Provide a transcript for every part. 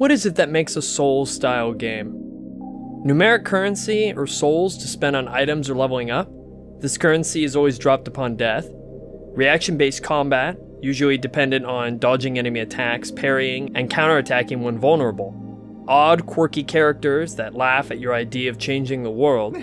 What is it that makes a Souls-style game? Numeric currency, or souls, to spend on items or leveling up. This currency is always dropped upon death. Reaction-based combat, usually dependent on dodging enemy attacks, parrying, and counterattacking when vulnerable. Odd, quirky characters that laugh at your idea of changing the world.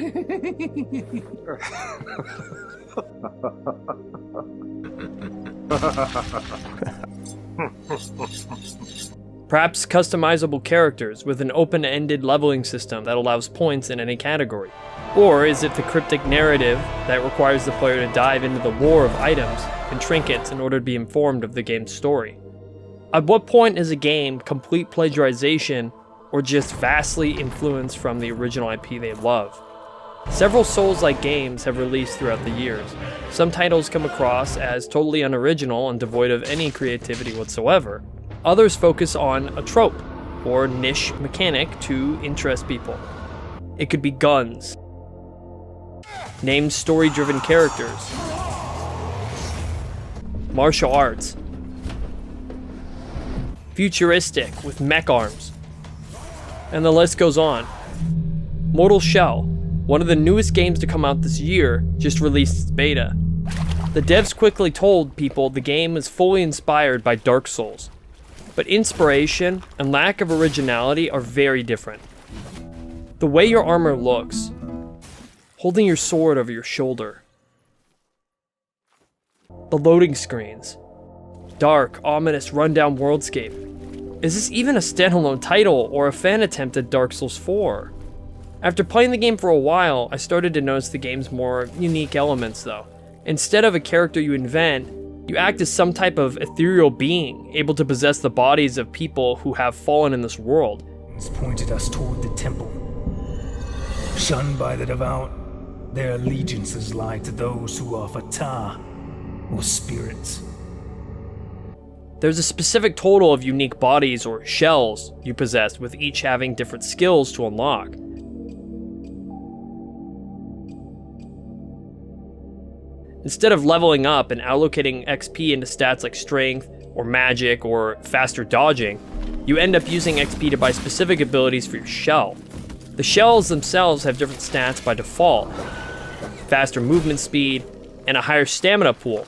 Perhaps customizable characters with an open-ended leveling system that allows points in any category. Or is it the cryptic narrative that requires the player to dive into the lore of items and trinkets in order to be informed of the game's story? At what point is a game complete plagiarization or just vastly influenced from the original IP they love? Several Souls-like games have released throughout the years. Some titles come across as totally unoriginal and devoid of any creativity whatsoever. Others focus on a trope or niche mechanic to interest people. It could be guns, named story-driven characters, martial arts, futuristic with mech arms, and the list goes on. Mortal Shell, one of the newest games to come out this year, just released its beta. The devs quickly told people the game is fully inspired by Dark Souls, but inspiration and lack of originality are very different. The way your armor looks, holding your sword over your shoulder, the loading screens, dark, ominous, rundown worldscape. Is this even a standalone title or a fan attempt at Dark Souls 4? After playing the game for a while, I started to notice the game's more unique elements though. Instead of a character you invent, you act as some type of ethereal being, able to possess the bodies of people who have fallen in this world. It's pointed us toward the temple. Shunned by the devout, their allegiances lie to those who are fatah, or spirits. There's a specific total of unique bodies or shells you possess, with each having different skills to unlock. Instead of leveling up and allocating XP into stats like strength, or magic, or faster dodging, you end up using XP to buy specific abilities for your shell. The shells themselves have different stats by default: faster movement speed, and a higher stamina pool,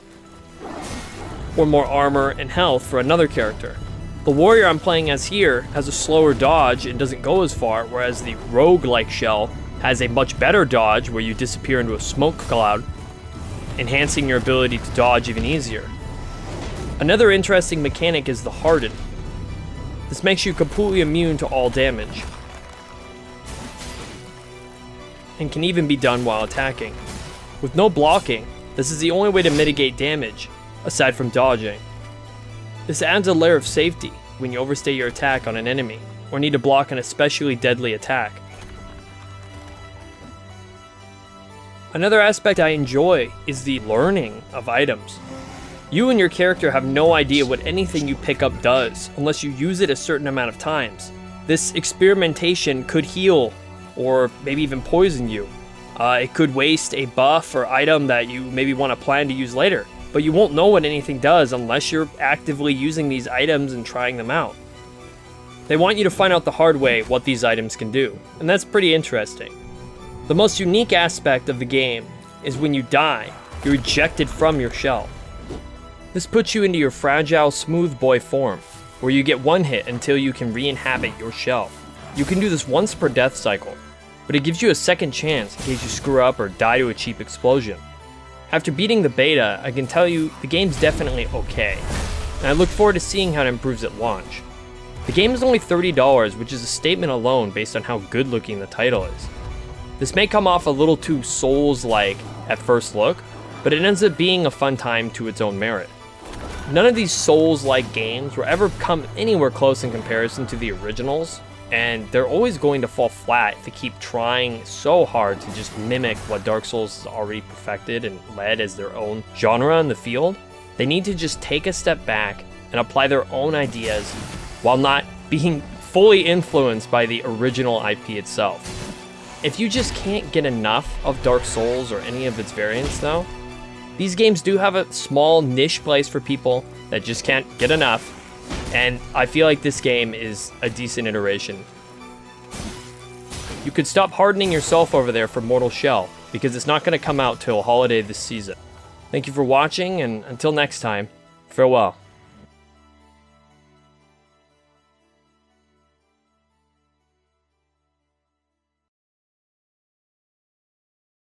or more armor and health for another character. The warrior I'm playing as here has a slower dodge and doesn't go as far, whereas the rogue-like shell has a much better dodge where you disappear into a smoke cloud, enhancing your ability to dodge even easier. Another interesting mechanic is the Harden. This makes you completely immune to all damage, and can even be done while attacking. With no blocking, this is the only way to mitigate damage, aside from dodging. This adds a layer of safety when you overstay your attack on an enemy, or need to block an especially deadly attack. Another aspect I enjoy is the learning of items. You and your character have no idea what anything you pick up does, unless you use it a certain amount of times. This experimentation could heal, or maybe even poison you. It could waste a buff or item that you maybe want to plan to use later, but you won't know what anything does unless you're actively using these items and trying them out. They want you to find out the hard way what these items can do, and that's pretty interesting. The most unique aspect of the game is when you die, you're ejected from your shell. This puts you into your fragile, smooth boy form, where you get one hit until you can re-inhabit your shell. You can do this once per death cycle, but it gives you a second chance in case you screw up or die to a cheap explosion. After beating the beta, I can tell you the game's definitely okay, and I look forward to seeing how it improves at launch. The game is only $30, which is a statement alone based on how good looking the title is. This may come off a little too Souls-like at first look, but it ends up being a fun time to its own merit. None of these Souls-like games will ever come anywhere close in comparison to the originals, and they're always going to fall flat if they keep trying so hard to just mimic what Dark Souls has already perfected and led as their own genre in the field. They need to just take a step back and apply their own ideas while not being fully influenced by the original IP itself. If you just can't get enough of Dark Souls or any of its variants though, these games do have a small niche place for people that just can't get enough. And I feel like this game is a decent iteration. You could stop hardening yourself over there for Mortal Shell, because it's not going to come out till holiday this season. Thank you for watching, and until next time, farewell.